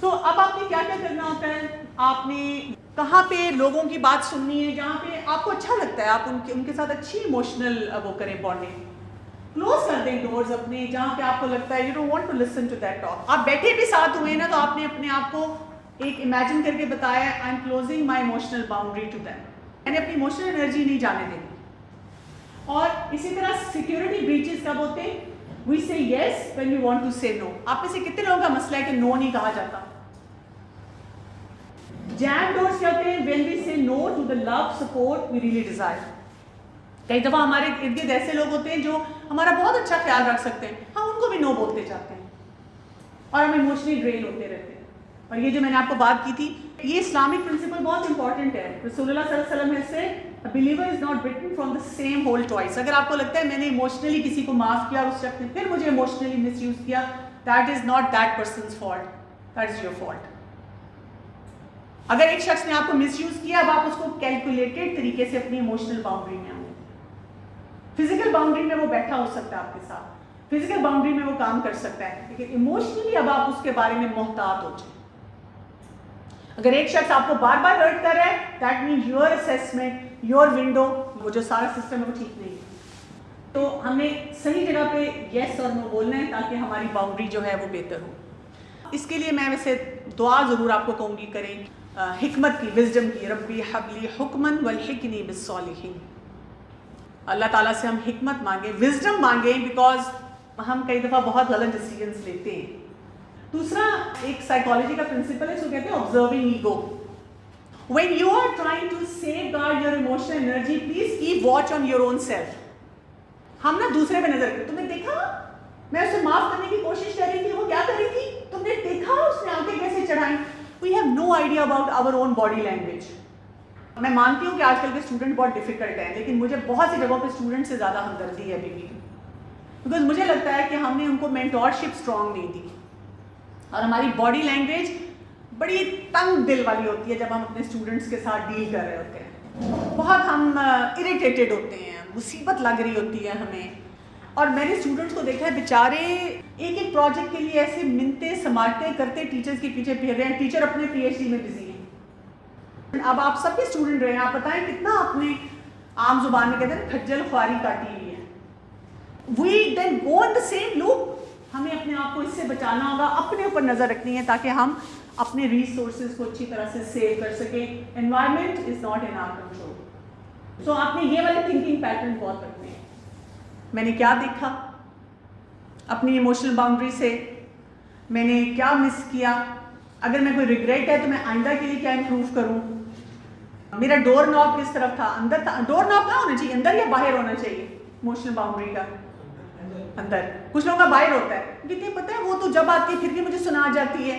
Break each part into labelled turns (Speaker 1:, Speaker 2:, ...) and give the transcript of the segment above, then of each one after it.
Speaker 1: अब आपने क्या क्या करना होता है, आपने कहाँ पे लोगों की बात सुननी है, जहाँ पे आपको अच्छा लगता है आप उनके साथ अच्छी इमोशनल वो करें बॉन्डिंग। क्लोज कर दें डोर्स अपने, जहाँ पे आपको लगता है you don't want to listen to that talk. आप बैठे भी साथ हुए ना, तो आपने अपने आप को एक इमेजिन करके बताया I am closing my emotional boundary to them, मैंने अपनी इमोशनल एनर्जी नहीं जाने देनी। और इसी तरह सिक्योरिटी ब्रीचेस कब होते हैं, we say yes when we want to say no. आप में से कितने लोगों का मसला है कि नो नहीं कहा जाता। जैम डोर्स क्या होते हैं, when we say no to the love support we really desire. कई दफा हमारे इर्द गिर्द ऐसे लोग होते हैं जो हमारा बहुत अच्छा ख्याल रख सकते हैं, हम उनको भी नो बोलते जाते हैं और हम इमोशनली ड्रेन होते रहते हैं। और ये जो मैंने आपको बात की थी, ये इस्लामिक प्रिंसिपल बहुत इंपॉर्टेंट है। रसूलुल्लाह सल्लल्लाहु अलैहि वसल्लम से A believer is not bitten from the same hole twice। अगर आपको लगता है मैंने इमोशनली किसी को माफ किया, उस शख्स ने फिर मुझे इमोशनली मिसयूज किया, that is not that persons fault, that is your fault. अगर एक शख्स ने आपको मिसयूज किया, अब आप उसको कैलकुलेटेड तरीके से अपनी इमोशनल बाउंड्री में आए। फिजिकल बाउंड्री में वो बैठा हो सकता है आपके साथ, फिजिकल बाउंड्री में वो काम कर सकता है, लेकिन इमोशनली अब आप उसके बारे में मोहतात हो जाए। अगर एक शख्स आपको बार बार हर्ट कर रहा है, that means your assessment, your window, वो जो सारा सिस्टम है वो ठीक नहीं है। तो हमें सही जगह पे येस और नो बोलना है ताकि हमारी बाउंड्री जो है वो बेहतर हो। इसके लिए मैं वैसे दुआ ज़रूर आपको कहूँगी करें, हिकमत की, विजडम की, रब्बी हबली हुक्मन वल हिकनी बिस्सॉलिहीन। अल्लाह ताला से हम हिकमत मांगे, विजडम मांगे, बिकॉज हम कई दफ़ा बहुत गलत डिसीजंस लेते हैं। दूसरा एक साइकोलॉजी का प्रिंसिपल है, इसको कहते हैं observing ego. When you are trying to safeguard your emotional energy, please keep watch on your own self. हम ना दूसरे पे नजर करते, तुमने देखा मैं उसे माफ करने की कोशिश कर रही थी, वो क्या कर रही थी, तुमने देखा उसने आंखें कैसे चढ़ाई। We have no idea about our own body language। मैं मानती हूँ कि आजकल के स्टूडेंट बहुत डिफिकल्ट हैं, लेकिन मुझे बहुत सी जगहों पे स्टूडेंट से ज़्यादा हमदर्दी है अभी भी, बिकॉज मुझे लगता है कि हमने उनको मेंटोरशिप स्ट्रॉन्ग नहीं दी और हमारी बॉडी लैंग्वेज बड़ी तंग दिल वाली होती है जब हम अपने स्टूडेंट्स के साथ डील कर रहे होते हैं। बहुत हम इरिटेटेड होते हैं, मुसीबत लग रही होती है हमें। और मैंने स्टूडेंट्स को देखा है बेचारे एक एक प्रोजेक्ट के लिए ऐसे मिनते समारते करते टीचर्स के पीछे फिर रहे हैं, टीचर अपने पीएचडी में बिजी हैं। अब आप सब भी स्टूडेंट रहे हैं, आप बताएं कितना अपने आम जुबान में कहते हैं खज्जल ख्वारी काटी हुई है। We then go in the same loop. हमें अपने आप को इससे बचाना होगा, अपने ऊपर नजर रखनी है ताकि हम अपने रिसोर्सेज को अच्छी तरह से सेव कर सके। Environment is not in our control. So आपने ये वाले थिंकिंग पैटर्न बहुत रखने हैं। मैंने क्या देखा अपनी इमोशनल बाउंड्री से, मैंने क्या मिस किया, अगर मैं कोई रिग्रेट है तो मैं आइंदा के लिए क्या इंप्रूव करूं, मेरा डोर नॉब किस तरफ था, अंदर था। डोर नॉब कहाँ होना चाहिए, अंदर या बाहर होना चाहिए इमोशनल बाउंड्री का? अंदर। कुछ लोगों का बाहर होता है, क्योंकि पता है वो तो जब आती है फिर भी मुझे सुना जाती है,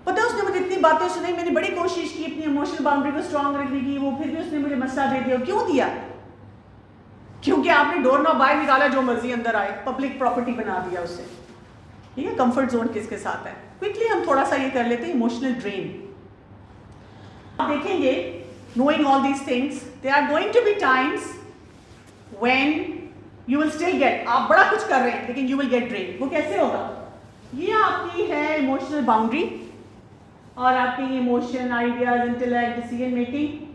Speaker 1: पता है उसने मुझे इतनी बातें सुनाई, मैंने बड़ी कोशिश की अपनी इमोशनल बाउंड्री को स्ट्रांग रखने की, वो फिर भी उसने मुझे मसला दे दिया। क्यों दिया? क्योंकि आपने डोर नॉब बाहर निकाला, जो मर्जी अंदर आए, पब्लिक प्रॉपर्टी बना दिया उसे। ठीक है, कंफर्ट जोन किसके साथ है। क्विकली हम थोड़ा सा ये कर लेते हैं, इमोशनल ड्रेन। आप देखेंगे, knowing all these things, there are going to be times when you will still get, आप बड़ा कुछ कर रहे हैं लेकिन यू विल गेट ड्रेन। वो कैसे होगा? ये आपकी है इमोशनल बाउंड्री और आपकी emotion, ideas, intellect, decision making.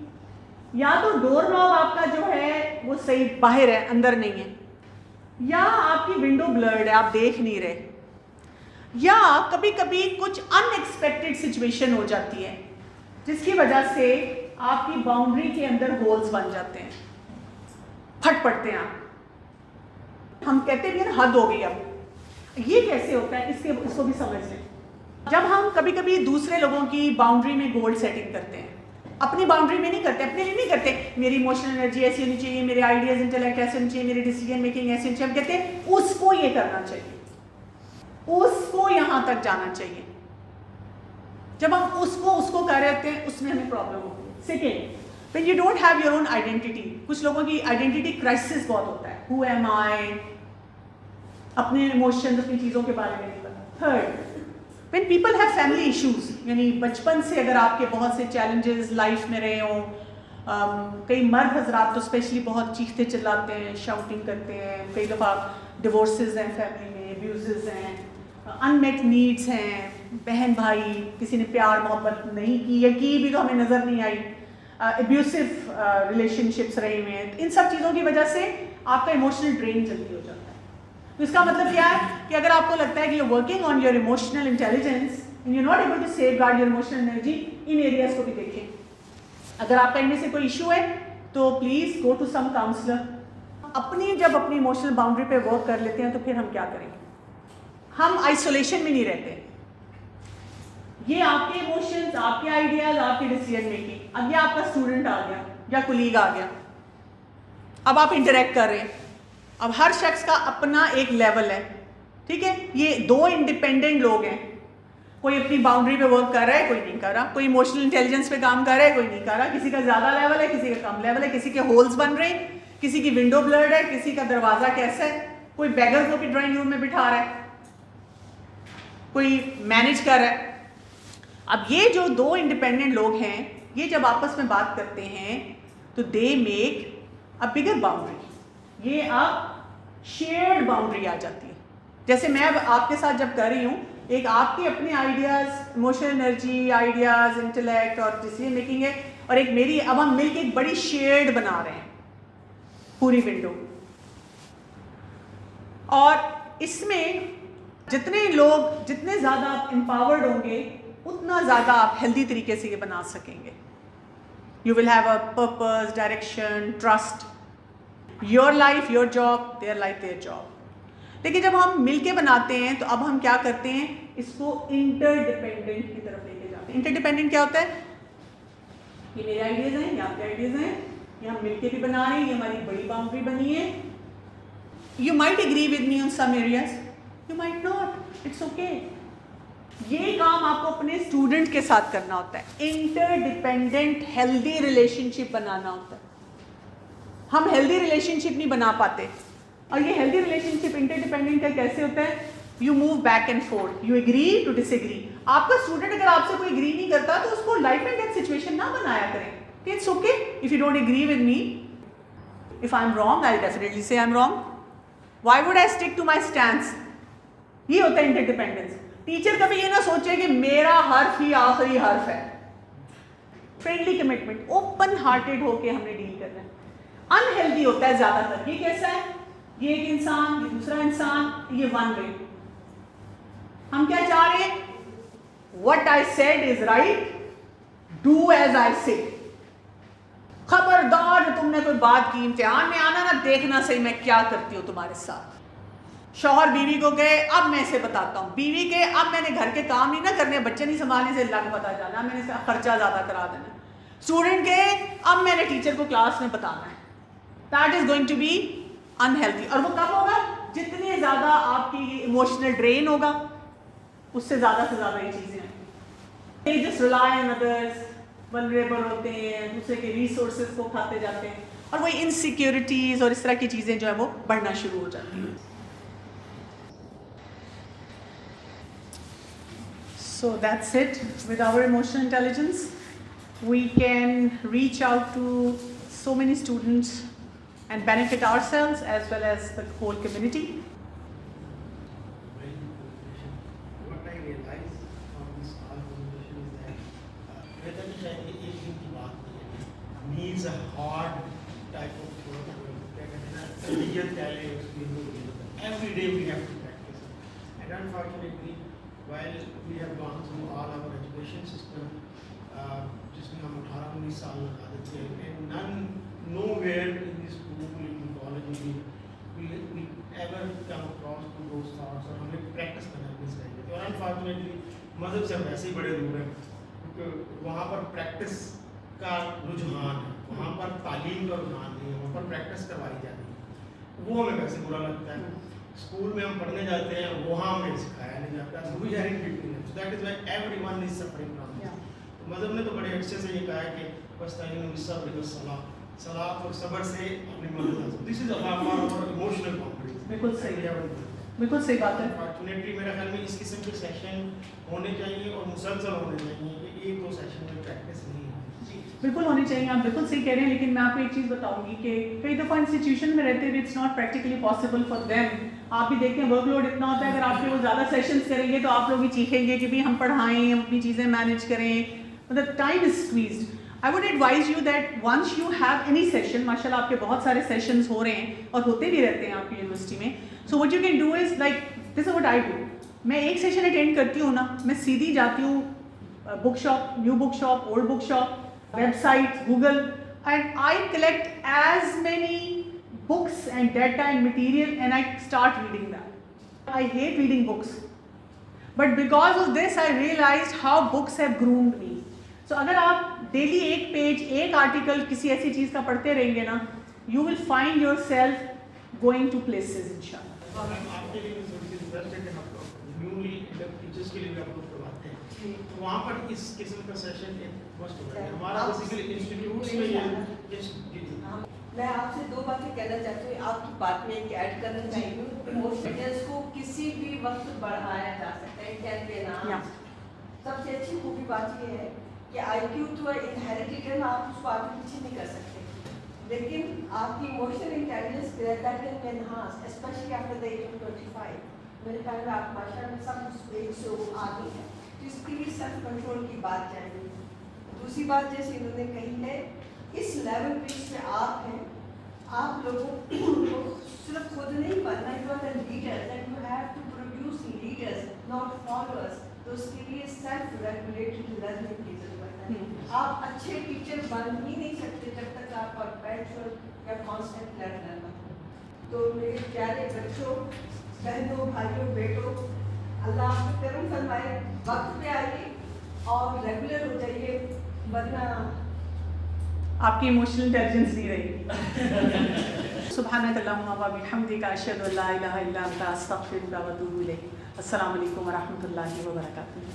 Speaker 1: या तो डोर नॉब आपका जो है वो सही बाहर है, अंदर नहीं है, या आपकी विंडो ब्लर्ड है, आप देख नहीं रहे, या कभी कभी कुछ अनएक्सपेक्टेड सिचुएशन हो जाती है जिसकी वजह से आपकी बाउंड्री के अंदर होल्स बन जाते हैं, फट पड़ते हैं आप। हम कहते भी हैं ना हद हो गई। अब ये कैसे होता है, इसको भी समझ लें। जब हम कभी कभी दूसरे लोगों की बाउंड्री में गोल सेटिंग करते हैं, अपनी बाउंड्री में नहीं करते, अपने लिए नहीं करते, मेरी इमोशनल एनर्जी ऐसी होनी चाहिए, मेरे आइडियाज इंटेलेक्ट ऐसे होनी चाहिए, मेरी डिसीजन मेकिंग ऐसी होनी चाहिए, हम कहते हैं उसको ये करना चाहिए, उसको यहां तक जाना चाहिए। जब हम उसको कर रहे होते हैं उसमें हमें प्रॉब्लम होती है। Second, when you don't have your own identity, कुछ लोगों की आइडेंटिटी क्राइसिस बहुत होता है, हु एम आई, अपने इमोशंस, अपनी चीज़ों के बारे में नहीं पता। Third, when people have family issues, यानी बचपन से अगर आपके बहुत से चैलेंजेस लाइफ में रहे हों, कई मर्द हजरात तो स्पेशली बहुत चीखते चिल्लाते हैं, शाउटिंग करते हैं, कई दफ़ा डिवोर्सेस हैं फैमिली में, अब्यूजेस हैं, अनमेट नीड्स हैं, बहन भाई किसी ने प्यार मोहब्बत नहीं की या की भी तो हमें नज़र नहीं आई, एब्यूसिव रिलेशनशिप्स रहे हुए हैं, इन सब चीज़ों की वजह से आपका इमोशनल ड्रेन जल्दी हो जाता है। तो इसका मतलब क्या है कि अगर आपको लगता है कि you working on your emotional intelligence and you not able to safeguard your emotional energy, इन एरियाज को भी देखें। अगर आपका इनमें से कोई इशू है तो please go to some counsellor. जब अपनी इमोशनल बाउंड्री पे वर्क कर लेते हैं तो फिर हम क्या करेंगे, हम आइसोलेशन में नहीं रहते। ये आपके इमोशंस, आपके आइडियाज, आपकी डिसीजन मेकिंग, अब ये आपका स्टूडेंट आ गया या कुलीग आ गया, अब आप इंटरेक्ट कर रहे हैं। अब हर शख्स का अपना एक लेवल है, ठीक है। ये दो इंडिपेंडेंट लोग हैं, कोई अपनी बाउंड्री पे वर्क कर रहा है, कोई नहीं कर रहा, कोई इमोशनल इंटेलिजेंस पे काम कर रहा है, कोई नहीं कर रहा, किसी का ज़्यादा लेवल है, किसी का कम लेवल है, किसी के होल्स बन रहे हैं, किसी की विंडो ब्लर्ड है, किसी का दरवाज़ा कैसा है, कोई बैगर को भी ड्राइंग रूम में बिठा रहा है, कोई मैनेज कर रहा है। अब ये जो दो इंडिपेंडेंट लोग हैं, ये जब आपस में बात करते हैं तो they make a bigger boundary, ये अब शेयर्ड बाउंड्री आ जाती है। जैसे मैं अब आपके साथ जब कर रही हूँ, एक आपके अपने ideas, emotional energy, ideas, intellect और डिसीजन मेकिंग है, और एक मेरी, अब हम मिलकर एक बड़ी शेयर्ड बना रहे हैं पूरी विंडो। और इसमें जितने लोग, जितने ज़्यादा आप एम्पावर्ड होंगे, उतना ज़्यादा आप हेल्दी तरीके से ये बना सकेंगे। You will have a purpose, direction, trust, your life your job, their life their job. लेकिन जब हम मिलके बनाते हैं तो अब हम क्या करते हैं, इसको इंटरडिपेंडेंट की तरफ लेके जाते हैं। इंटरडिपेंडेंट क्या होता है, ये मेरे आइडियाज़ हैं, ये आपके आइडियाज़ हैं, ये हम मिलके भी बना रहे हैं, ये हमारी बड़ी बाउंड्री बनी है। You might agree with me on some areas, you might not, it's okay. ये काम आपको अपने स्टूडेंट के साथ करना होता है, इंटरडिपेंडेंट हेल्दी रिलेशनशिप बनाना होता है। हम हेल्दी रिलेशनशिप नहीं बना पाते, और ये हेल्दी रिलेशनशिप इंटरडिपेंडेंट का कैसे होता है, you move back and forth, you agree to disagree. आपका स्टूडेंट अगर आपसे कोई एग्री नहीं करता तो उसको लाइफ एंड डेथ सिचुएशन ना बनाया करें। It's okay if you don't agree with me, if I am wrong I definitely say I am wrong, why would I stick to my stands. ये होता है इंटरडिपेंडेंस। टीचर कभी ये ना सोचे कि मेरा हर्फ ही आखिरी हर्फ है। फ्रेंडली कमिटमेंट, ओपन हार्टेड होके हमने डील करना है। अनहेल्दी होता है ज्यादातर। ये कैसा है, ये एक इंसान, ये दूसरा इंसान, ये वन वे। हम क्या चाह रहे हैं, what I said is right, do as I say. खबरदार जो तुमने कोई बात की, इम्तिहान में आना ना, देखना सही मैं क्या करती हूँ तुम्हारे साथ। शौहर बीवी को गए, अब मैं इसे बताता हूँ। बीवी के, अब मैंने घर के काम नहीं ना करने, बच्चे नहीं संभालने से लग पता जाना, मैंने इसका खर्चा ज़्यादा करा देना। स्टूडेंट गए, अब मैंने टीचर को क्लास में बताना है। That is going to be unhealthy. और वो कब होगा, जितने ज़्यादा आपकी इमोशनल ड्रेन होगा, उससे ज़्यादा से ज़्यादा ये चीज़ें हैं। They just rely on others, vulnerable होते हैं, दूसरे के रिसोर्सेज को खाते जाते हैं, और वही इनसिक्योरिटीज़ और इस तरह की चीज़ें जो है वो बढ़ना शुरू हो जाती हैं। So that's it with our emotional intelligence. We can reach out to so many students and benefit ourselves as well as the whole community.
Speaker 2: What I realize from this conversation is that whether it needs a hard type of work, every day we have to practice it. And unfortunately, while we have gone through all our education system, जिसमें हम 18-19 साल लगा देते हैं, and nowhere in the school, in college, we ever come across to those thoughts, और हमें practice करना miss कर देते हैं। और unfortunately मज़हब से हम वैसे ही बड़े दूर हैं, क्योंकि वहाँ पर practice का रुझान है, वहाँ पर तालीम का रुझान नहीं है, वहाँ पर practice करवाई जाती है। वो हमें वैसे बुरा लगता है। स्कूल में हम पढ़ने जाते हैं, वहाँ हमें सिखाया नहीं जाता, we are in between, so that is why everyone is suffering from this. तो मज़हब ने तो बड़े अच्छे से ये कहा है कि वस्तईनु बिस्सब्र वस्सलाह, सलात और सब्र से अपनी मदद हासिल। This is about emotional boundaries.
Speaker 1: बिल्कुल सही है, बिल्कुल सही बात है।
Speaker 2: फॉर्चुनेटली मेरे ख्याल में इस किस्म के सेशन होने चाहिए और मुसलसल होने चाहिए, कि एक दो सेशन में प्रैक्टिस नहीं है।
Speaker 1: बिल्कुल होनी चाहिए, आप बिल्कुल सही कह रहे हैं। लेकिन मैं आपको एक चीज़ बताऊंगी कि कई दफ़ा इंस्टीट्यूशन में रहते हुए it's not practically possible for them आप भी देखें वर्कलोड इतना होता है, अगर आपके वो ज़्यादा सेशंस करेंगे तो आप लोग भी चीखेंगे कि भाई हम पढ़ाएं, हम अपनी चीज़ें मैनेज करें, मतलब time is squeezed. I would advise you that once you have any session, माशाल्लाह आपके बहुत सारे सेशंस हो रहे हैं और होते भी रहते हैं आपकी यूनिवर्सिटी में. So what you can do is like this is what I do. मैं एक सेशन अटेंड करती हूँ ना, मैं सीधी जाती हूँ book shop, new book shop, old book shop, website, Google, and I collect as many books and data and material and I start reading that. I hate reading books, but because of this I realized how books have groomed me. So अगर आप daily एक page, एक article किसी ऐसी चीज़ का पढ़ते रहेंगे ना, you will find yourself going to places इंशाल्लाह.
Speaker 2: मैम आपके लिए भी थोड़ी सी बेस्ट है कि आप लोग न्यूली टीचर्स के लिए भी आप लोग करवाते हैं, तो वहाँ पर इस किस्म का सेशन एक मस्ट होता है. हमारा बेसिकली इंस्टीट्यूट्स में ये
Speaker 3: मैं आपसे दो बातें कहना चाहती हूँ, आपकी बात में एक ऐड करना चाहती हूँ. इमोशंस को किसी भी वक्त बढ़ाया जा सकता है, कैन बी एनहांस्ड. सबसे अच्छी खूबी बात ये है कि IQ तो इनहेरिटेड है ना, आप उसको आगे पीछे नहीं कर सकते, लेकिन आपकी emotional intelligence that can be enhanced specially after the age of 25. मेरे ख्याल में आप माशाल्लाह सब उस एज से आगे हैं, तो इसके लिए सेल्फ कंट्रोल की बात चाहिए. दूसरी बात जैसे इन्होंने कही है, इस लेवल पे इसमें आप हैं, आप लोगों को सिर्फ खुद नहीं बनना, you are the leaders and you have to produce leaders not followers. तो उसके लिए सेल्फ रेगुलेटेड लर्निंग की जरूरत है. आप अच्छे टीचर बन ही नहीं सकते जब तक आप परपेचुअल या कांस्टेंट लर्नर न हो. तो मेरे प्यारे बच्चों, बहनों, भाइयों, बेटों, अल्लाह आपको करम फरमाए, वक्त पे आइए और रेगुलर हो जाइए, वरना
Speaker 1: आपकी इमोशनल इंटेलिजेंस नहीं रहेगी. सुब्हानक अल्लाहुम्मा व बिहम्दिका अशहदु अल्ला इलाहा इल्ला अंता अस्तगफिरुका व अतूबु इलैक. अस्सलामु अलैकुम व रहमतुल्लाहि व बरकातुहू.